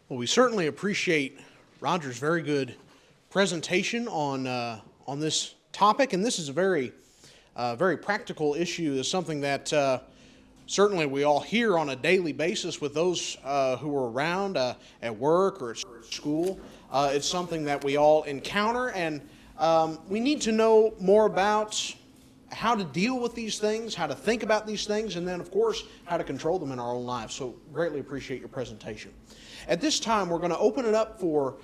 Well, we certainly appreciate Roger's very good presentation on this topic, and this is a very practical issue. It's something that certainly we all hear on a daily basis with those who are around at work or at school. It's something that we all encounter, and we need to know more about how to deal with these things, how to think about these things, and then, of course, how to control them in our own lives. So greatly appreciate your presentation. At this time, we're going to open it up for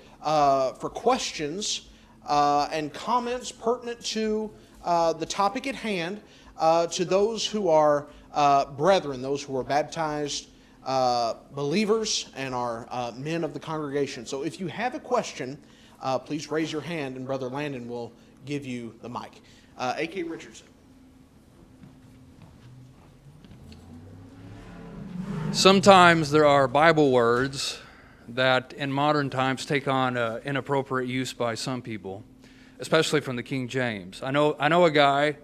questions and comments pertinent to the topic at hand, to those who are brethren, those who are baptized believers and are men of the congregation. So if you have a question, please raise your hand, and Brother Landon will give you the mic. A.K. Richardson. Sometimes there are Bible words that in modern times take on inappropriate use by some people, especially from the King James. I know a guy,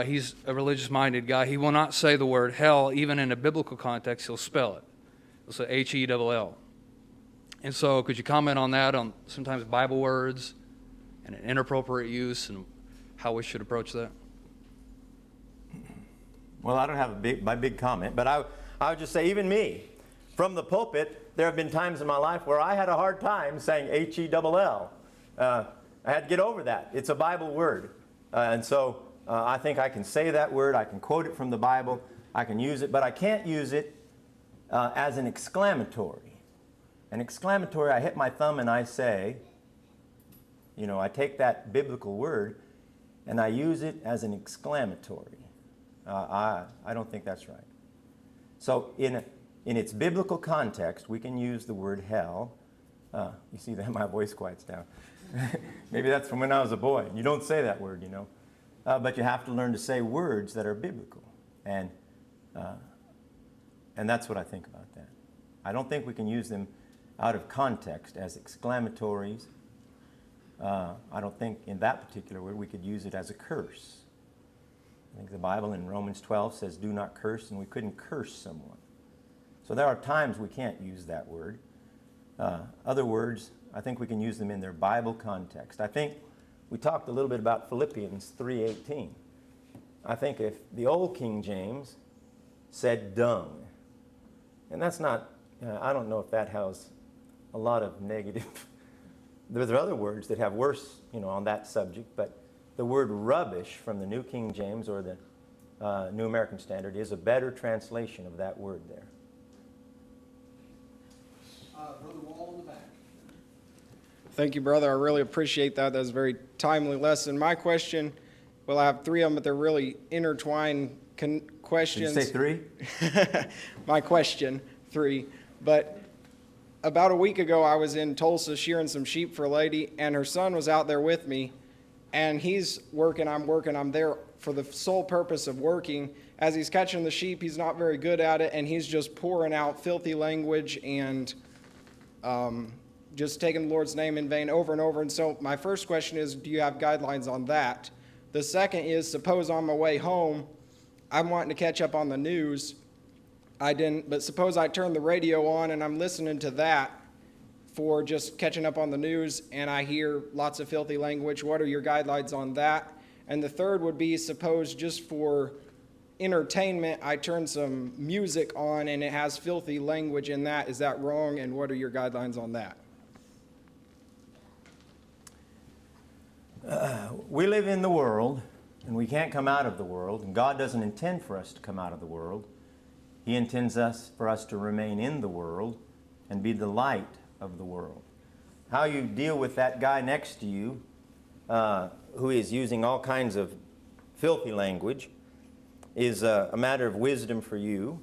he's a religious-minded guy. He will not say the word hell, even in a biblical context. He'll spell it. He'll say H-E-L-L. And so could you comment on that, on sometimes Bible words and an inappropriate use and how we should approach that? Well, I don't have a big comment, but I would just say, even me, from the pulpit, there have been times in my life where I had a hard time saying H-E-L-L. I had to get over that. It's a Bible word. And so I think I can say that word, I can quote it from the Bible, I can use it, but I can't use it as an exclamatory. An exclamatory, I hit my thumb and I say, I take that biblical word and I use it as an exclamatory. I don't think that's right. So in its biblical context, we can use the word hell. You see that my voice quiets down. Maybe that's from when I was a boy. You don't say that word, but you have to learn to say words that are biblical. And that's what I think about that. I don't think we can use them out of context as exclamatories. I don't think in that particular word we could use it as a curse. I think the Bible in Romans 12 says, do not curse, and we couldn't curse someone. So there are times we can't use that word. Other words, I think we can use them in their Bible context. I think we talked a little bit about Philippians 3:18. I think if the old King James said dung, and that's not, I don't know if that has a lot of negative. There are other words that have worse, on that subject, but the word rubbish from the New King James or the New American Standard is a better translation of that word there. Brother Wall in the back. Thank you, brother. I really appreciate that. That was a very timely lesson. My question, well, I have three of them, but they're really intertwined questions. Did you say three? My question, three. But about a week ago, I was in Tulsa shearing some sheep for a lady, and her son was out there with me. And he's working, I'm there for the sole purpose of working. As he's catching the sheep, he's not very good at it, and he's just pouring out filthy language and just taking the Lord's name in vain over and over. And so my first question is, do you have guidelines on that? The second is, suppose on my way home, I'm wanting to catch up on the news. I didn't, but suppose I turn the radio on and I'm listening to that for just catching up on the news, and I hear lots of filthy language. What are your guidelines on that? And the third would be, suppose just for entertainment, I turn some music on and it has filthy language in that. Is that wrong? And what are your guidelines on that? We live in the world, and we can't come out of the world, and God doesn't intend for us to come out of the world. He intends for us to remain in the world and be the light of the world. How you deal with that guy next to you who is using all kinds of filthy language is a matter of wisdom for you,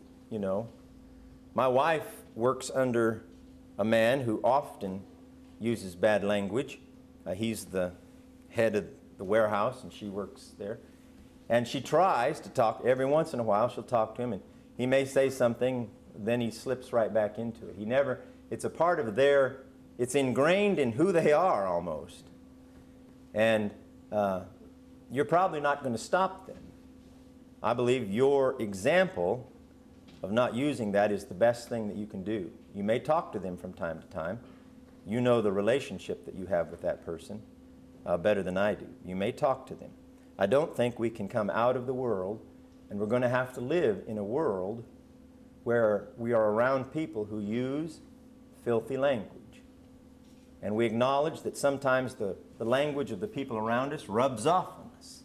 My wife works under a man who often uses bad language. He's the head of the warehouse, and she works there. And she tries to talk, every once in a while she'll talk to him, and he may say something, then he slips right back into it. It's a part of it's ingrained in who they are almost. And you're probably not going to stop them. I believe your example of not using that is the best thing that you can do. You may talk to them from time to time. You know the relationship that you have with that person better than I do. You may talk to them. I don't think we can come out of the world, and we're going to have to live in a world where we are around people who use filthy language. And we acknowledge that sometimes the language of the people around us rubs off on us.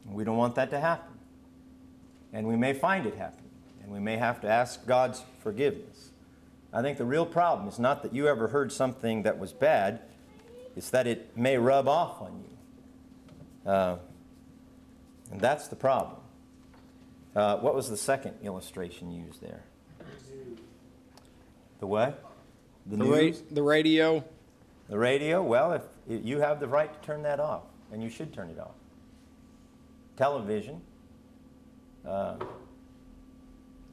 And we don't want that to happen. And we may find it happening. And we may have to ask God's forgiveness. I think the real problem is not that you ever heard something that was bad. It's that it may rub off on you. And that's the problem. What was the second illustration used there? The what? The news? The radio. The radio? Well, if you have the right to turn that off, and you should turn it off. Television. It's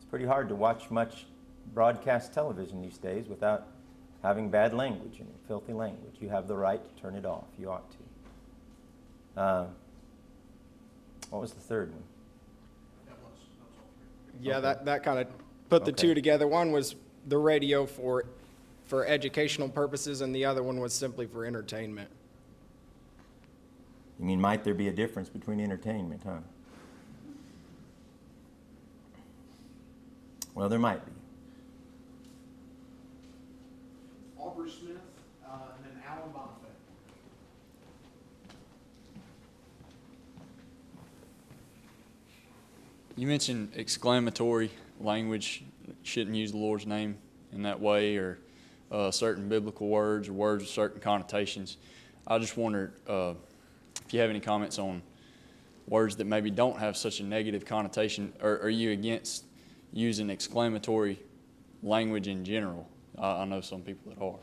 pretty hard to watch much broadcast television these days without having bad language in it, filthy language. You have the right to turn it off. You ought to. What was the third one? That was all three. Yeah, Okay. that kind of put the Okay. two together. One was the radio for educational purposes, and the other one was simply for entertainment. You mean, might there be a difference between entertainment, huh? Well, there might be. Aubrey Smith, and then Alan Bonifay. You mentioned exclamatory language. Shouldn't use the Lord's name in that way, or certain biblical words or words with certain connotations. I just wondered if you have any comments on words that maybe don't have such a negative connotation. Or are you against using exclamatory language in general? I know some people that are.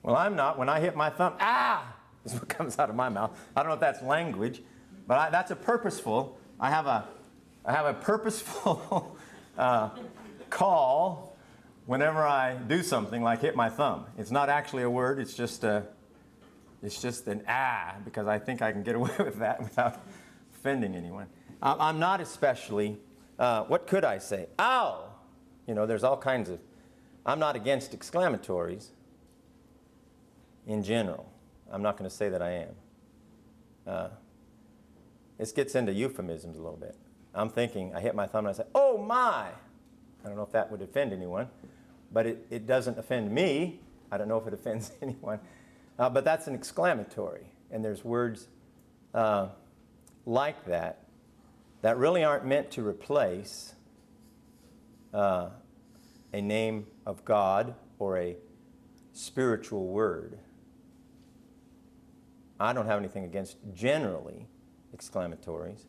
Well, I'm not. When I hit my thumb, ah, is what comes out of my mouth. I don't know if that's language, but that's a purposeful. I have a purposeful call whenever I do something like hit my thumb. It's not actually a word. It's just an because I think I can get away with that without offending anyone. I'm not especially. What could I say? Ow! You know, there's all kinds of. I'm not against exclamatories. In general, I'm not going to say that I am. This gets into euphemisms a little bit. I'm thinking, I hit my thumb and I say, oh my! I don't know if that would offend anyone, but it doesn't offend me. I don't know if it offends anyone. But that's an exclamatory, and there's words like that that really aren't meant to replace a name of God or a spiritual word. I don't have anything against generally exclamatories,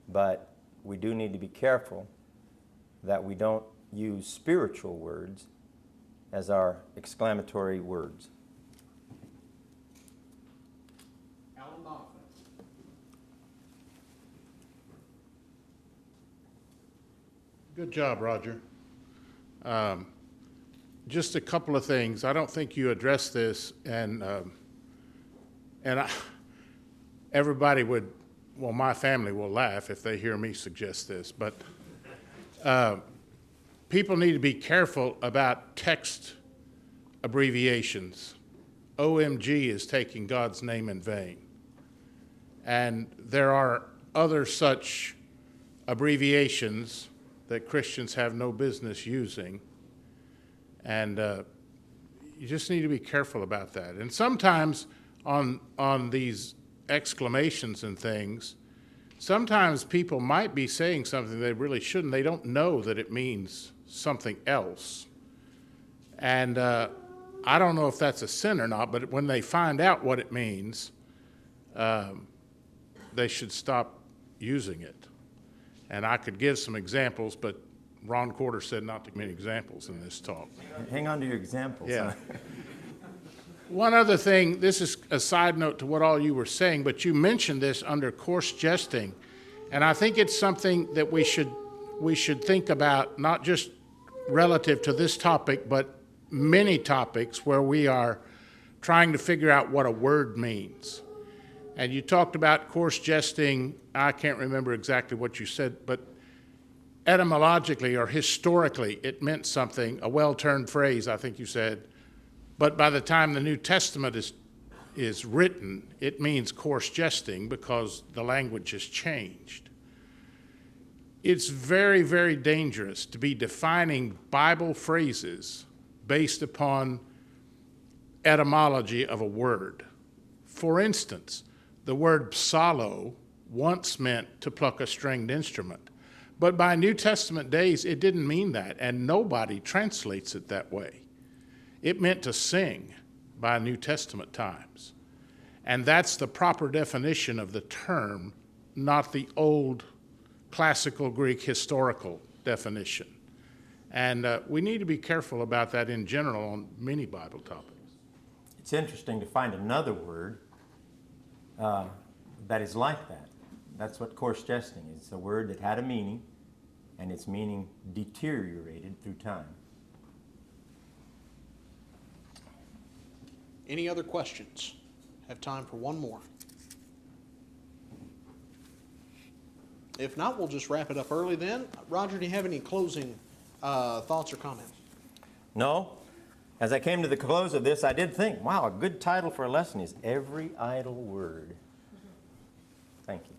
but we do need to be careful that we don't use spiritual words as our exclamatory words. Alan Bonifay. Good job, Roger. Just a couple of things. I don't think you addressed this, and everybody would, well, my family will laugh if they hear me suggest this, but people need to be careful about text abbreviations. OMG is taking God's name in vain. And there are other such abbreviations that Christians have no business using. And you just need to be careful about that. And sometimes on these exclamations and things, sometimes people might be saying something they really shouldn't. They don't know that it means something else. And I don't know if that's a sin or not, but when they find out what it means, they should stop using it. And I could give some examples, but Ron Corder said not to give many examples in this talk. Hang on to your examples. Yeah. Huh? One other thing, this is a side note to what all you were saying, but you mentioned this under coarse jesting, and I think it's something that we should think about, not just relative to this topic, but many topics where we are trying to figure out what a word means. And you talked about coarse jesting. I can't remember exactly what you said, but etymologically or historically, it meant something, a well-turned phrase, I think you said. But by the time the New Testament is written, it means coarse jesting because the language has changed. It's very, very dangerous to be defining Bible phrases based upon etymology of a word. For instance, the word psallo once meant to pluck a stringed instrument. But by New Testament days, it didn't mean that, and nobody translates it that way. It meant to sing by New Testament times. And that's the proper definition of the term, not the old classical Greek historical definition. And we need to be careful about that in general on many Bible topics. It's interesting to find another word that is like that. That's what coarse jesting is. It's a word that had a meaning, and its meaning deteriorated through time. Any other questions? Have time for one more. If not, we'll just wrap it up early then. Roger, do you have any closing thoughts or comments? No. As I came to the close of this, I did think, wow, a good title for a lesson is Every Idle Word. Thank you.